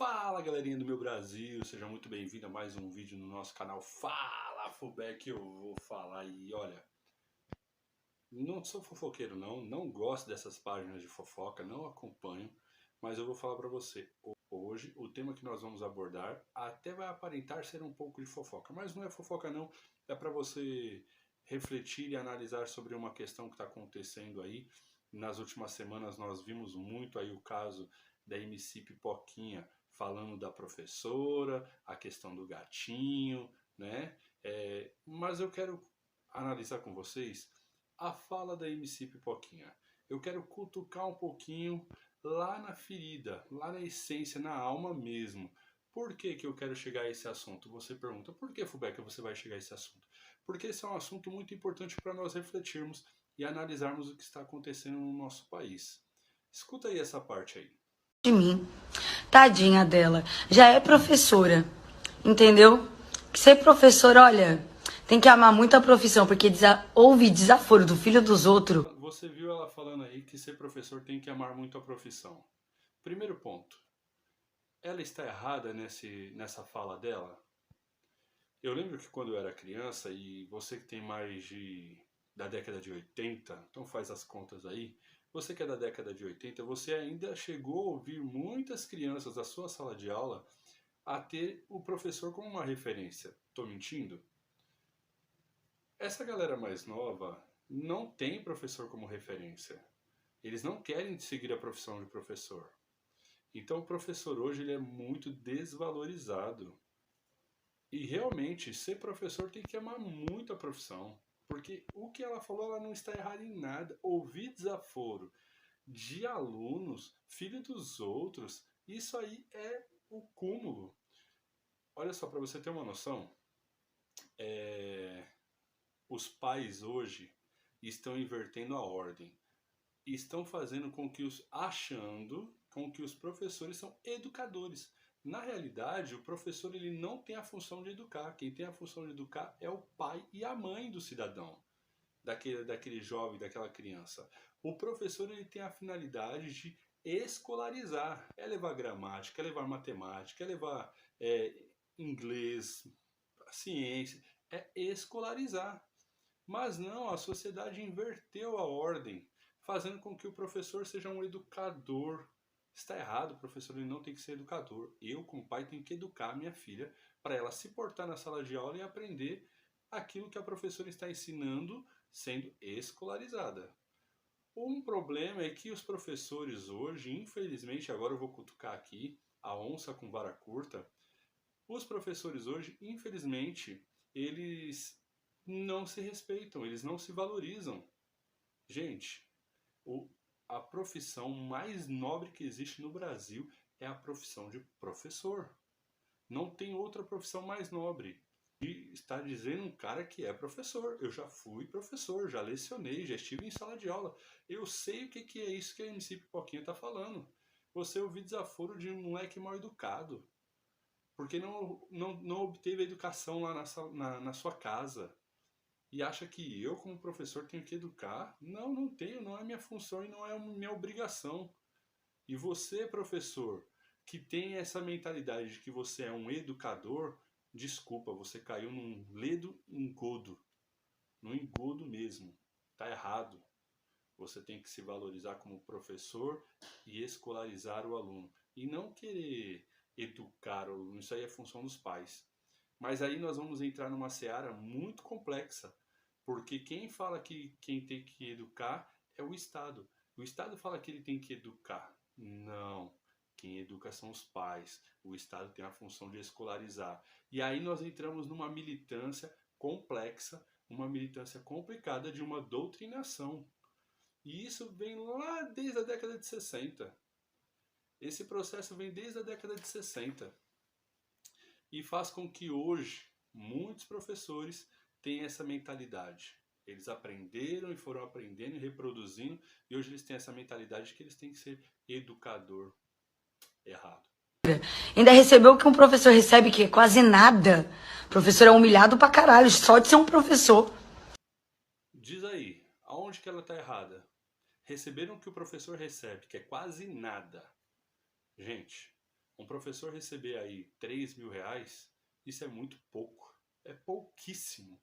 Fala galerinha do meu Brasil, seja muito bem-vindo a mais um vídeo no nosso canal Fala Fubec. Eu vou falar e olha, não sou fofoqueiro não gosto dessas páginas de fofoca, não acompanho, mas eu vou falar pra você. Hoje o tema que nós vamos abordar até vai aparentar ser um pouco de fofoca, mas não é fofoca não, é pra você refletir e analisar sobre uma questão que está acontecendo aí. Nas últimas semanas nós vimos muito aí o caso da MC Pipoquinha falando da professora, a questão do gatinho, né? Mas eu quero analisar com vocês a fala da MC Pipoquinha. Eu quero cutucar um pouquinho lá na ferida, lá na essência, na alma mesmo. Por que que eu quero chegar a esse assunto? Você pergunta, por que, Fubeca, você vai chegar a esse assunto? Porque esse é um assunto muito importante para nós refletirmos e analisarmos o que está acontecendo no nosso país. Escuta aí essa parte aí. De mim. Tadinha dela. Já é professora, entendeu? Que ser professora, olha, tem que amar muito a profissão, porque ouvir desaforo do filho dos outros. Você viu ela falando aí que ser professor tem que amar muito a profissão. Primeiro ponto, ela está errada nessa fala dela? Eu lembro que quando eu era criança, e você que tem da década de 80, então faz as contas aí, você que é da década de 80, você ainda chegou a ouvir muitas crianças da sua sala de aula a ter o professor como uma referência. Tô mentindo? Essa galera mais nova não tem professor como referência. Eles não querem seguir a profissão de professor. Então o professor hoje ele é muito desvalorizado. E realmente, ser professor tem que amar muito a profissão. Porque o que ela falou, ela não está errada em nada. Ouvir desaforo de alunos, filho dos outros, isso aí é o cúmulo. Olha só, para você ter uma noção, os pais hoje estão invertendo a ordem. Estão fazendo com que achando com que os professores são educadores. Na realidade, o professor ele não tem a função de educar. Quem tem a função de educar é o pai e a mãe do cidadão, daquele jovem, daquela criança. O professor ele tem a finalidade de escolarizar. É levar gramática, é levar matemática, é levar inglês, ciência. É escolarizar. Mas não, a sociedade inverteu a ordem, fazendo com que o professor seja um educador. Está errado, o professor ele não tem que ser educador. Eu, como pai, tenho que educar a minha filha para ela se portar na sala de aula e aprender aquilo que a professora está ensinando, sendo escolarizada. Um problema é que os professores hoje, infelizmente, agora eu vou cutucar aqui a onça com vara curta, os professores hoje, infelizmente, eles não se respeitam, eles não se valorizam. Gente, a profissão mais nobre que existe no Brasil é a profissão de professor. Não tem outra profissão mais nobre. E está dizendo um cara que é professor. Eu já fui professor, já lecionei, já estive em sala de aula. Eu sei o que é isso que a MC Pipoquinha está falando. Você ouvir desaforo de um moleque mal educado. Porque não obteve a educação lá na sua casa. E acha que eu, como professor, tenho que educar? Não, não tenho, não é minha função e não é minha obrigação. E você, professor, que tem essa mentalidade de que você é um educador, desculpa, você caiu num ledo engodo, num engodo mesmo. Tá errado. Você tem que se valorizar como professor e escolarizar o aluno. E não querer educar o aluno, isso aí é função dos pais. Mas aí nós vamos entrar numa seara muito complexa, porque quem fala que quem tem que educar é o Estado. O Estado fala que ele tem que educar. Não. Quem educa são os pais. O Estado tem a função de escolarizar. E aí nós entramos numa militância complexa, uma militância complicada de uma doutrinação. E isso vem lá desde a década de 60. Esse processo vem desde a década de 60 e faz com que hoje muitos professores tenham essa mentalidade. Eles aprenderam e foram aprendendo e reproduzindo, e hoje eles têm essa mentalidade de que eles têm que ser educador. Errado. Ainda recebeu o que um professor recebe, que é quase nada. O professor é humilhado pra caralho, só de ser um professor. Diz aí, aonde que ela está errada? Receberam o que o professor recebe, que é quase nada. Gente, Um professor receber aí 3 mil reais, isso é muito pouco. É pouquíssimo.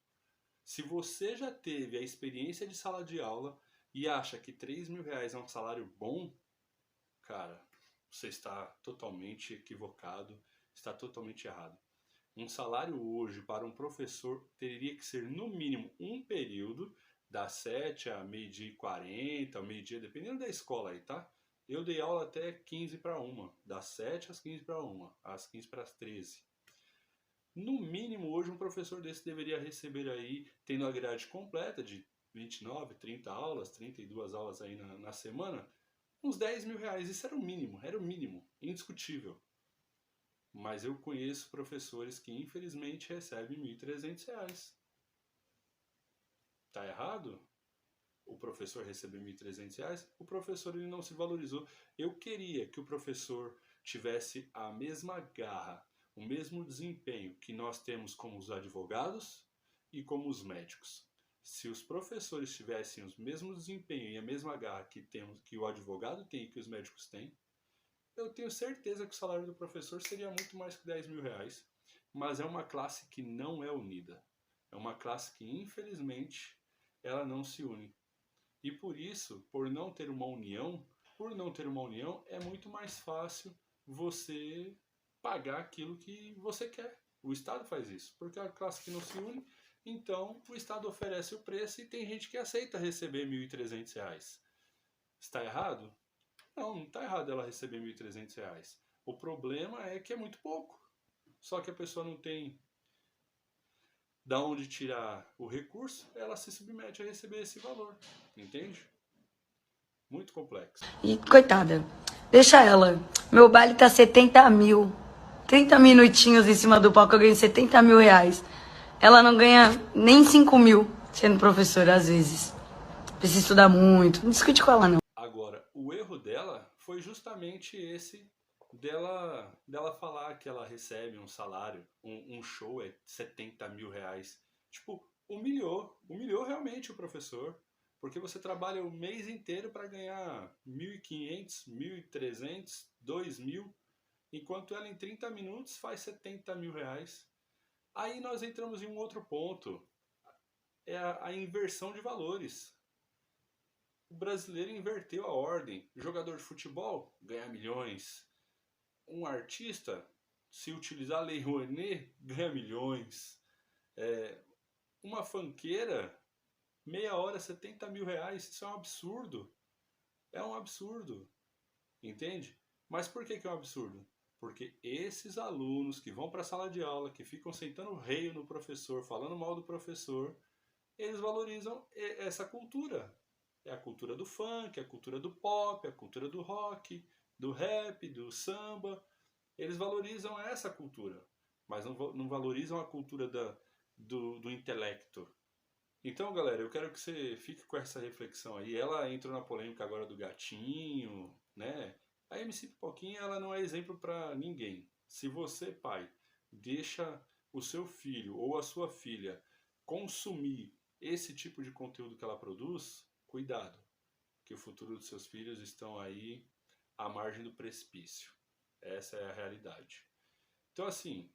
Se você já teve a experiência de sala de aula e acha que 3 mil reais é um salário bom, cara, você está totalmente equivocado, está totalmente errado. Um salário hoje para um professor teria que ser no mínimo um período, das 7 a meio-dia e 40, ao meio-dia, dependendo da escola aí, tá? Eu dei aula até 15 para 1, das 7 às 15 para 1, às 15 para as 13. No mínimo, hoje um professor desse deveria receber aí, tendo a grade completa de 29, 30 aulas, 32 aulas aí na semana, uns 10 mil reais. Isso era o mínimo, indiscutível. Mas eu conheço professores que infelizmente recebem R$ 1.300. Tá errado? O professor receber R$ 1.300? O professor ele não se valorizou. Eu queria que o professor tivesse a mesma garra, o mesmo desempenho que nós temos como os advogados e como os médicos. Se os professores tivessem o mesmo desempenho e a mesma garra que o advogado tem e que os médicos têm, eu tenho certeza que o salário do professor seria muito mais que 10 mil reais. Mas é uma classe que não é unida. É uma classe que, infelizmente, ela não se une. E por isso, por não ter uma união, é muito mais fácil você pagar aquilo que você quer. O Estado faz isso, porque é a classe que não se une, então o Estado oferece o preço e tem gente que aceita receber R$ 1.300. Está errado? Não está errado ela receber R$ 1.300. O problema é que é muito pouco. Só que a pessoa não tem da onde tirar o recurso, ela se submete a receber esse valor. Entende? Muito complexo. E coitada, deixa ela. Meu baile tá 70 mil. 30 minutinhos em cima do palco, eu ganho 70 mil reais. Ela não ganha nem 5 mil sendo professora, às vezes. Precisa estudar muito. Não discute com ela, não. Agora, o erro dela foi justamente esse dela falar que ela recebe um salário, um show é 70 mil reais. Tipo, humilhou realmente o professor. Porque você trabalha o mês inteiro para ganhar 1.500, 1.300, 2.000, enquanto ela em 30 minutos faz 70 mil reais. Aí nós entramos em um outro ponto, é a inversão de valores. O brasileiro inverteu a ordem. O jogador de futebol ganha milhões. Um artista, se utilizar a Lei Rouanet, ganha milhões. Uma fanqueira, meia hora, 70 mil reais. Isso é um absurdo. É um absurdo. Entende? Mas por que é um absurdo? Porque esses alunos que vão para a sala de aula, que ficam sentando reio no professor, falando mal do professor, eles valorizam essa cultura. É a cultura do funk, a cultura do pop, a cultura do rock, do rap, do samba. Eles valorizam essa cultura, mas não valorizam a cultura do intelecto. Então, galera, eu quero que você fique com essa reflexão aí. Ela entrou na polêmica agora do gatinho, né? A MC Pipoquinha, ela não é exemplo para ninguém. Se você, pai, deixa o seu filho ou a sua filha consumir esse tipo de conteúdo que ela produz, cuidado, que o futuro dos seus filhos estão aí à margem do precipício. Essa é a realidade. Então, assim,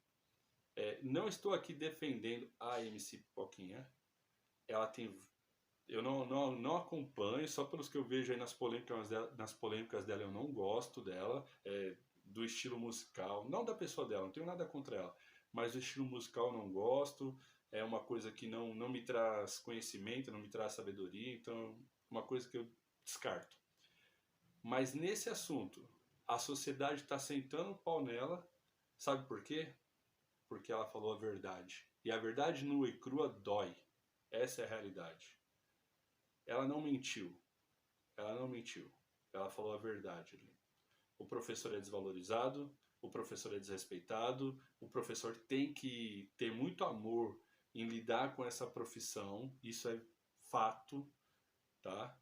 não estou aqui defendendo a MC Pipoquinha. Ela tem... Eu não acompanho, só pelos que eu vejo aí nas polêmicas dela eu não gosto dela, do estilo musical, não da pessoa dela, não tenho nada contra ela, mas do estilo musical eu não gosto, é uma coisa que não me traz conhecimento, não me traz sabedoria, então uma coisa que eu descarto. Mas nesse assunto, a sociedade está sentando o pau nela, sabe por quê? Porque ela falou a verdade, e a verdade nua e crua dói, essa é a realidade. Ela não mentiu. Ela falou a verdade ali. O professor é desvalorizado, o professor é desrespeitado, o professor tem que ter muito amor em lidar com essa profissão, isso é fato, tá?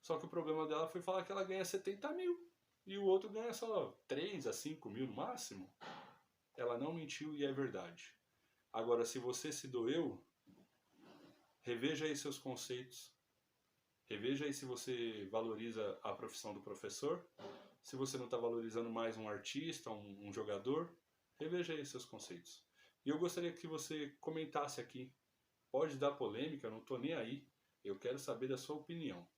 Só que o problema dela foi falar que ela ganha 70 mil e o outro ganha só 3 a 5 mil no máximo. Ela não mentiu e é verdade. Agora, se você se doeu, reveja aí seus conceitos. Reveja aí se você valoriza a profissão do professor, Se você não está valorizando mais um artista, um jogador, reveja aí seus conceitos. E eu gostaria que você comentasse aqui. Pode dar polêmica, eu não estou nem aí. Eu quero saber da sua opinião.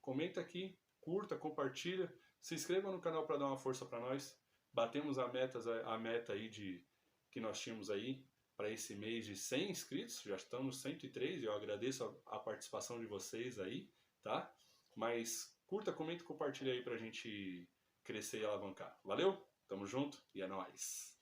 Comenta aqui, curta, compartilha, se inscreva no canal para dar uma força para nós. Batemos a meta aí que nós tínhamos aí para esse mês de 100 inscritos, já estamos no 103 e eu agradeço a participação de vocês aí, tá? Mas curta, comenta e compartilha aí para a gente crescer e alavancar. Valeu? Tamo junto e é nóis!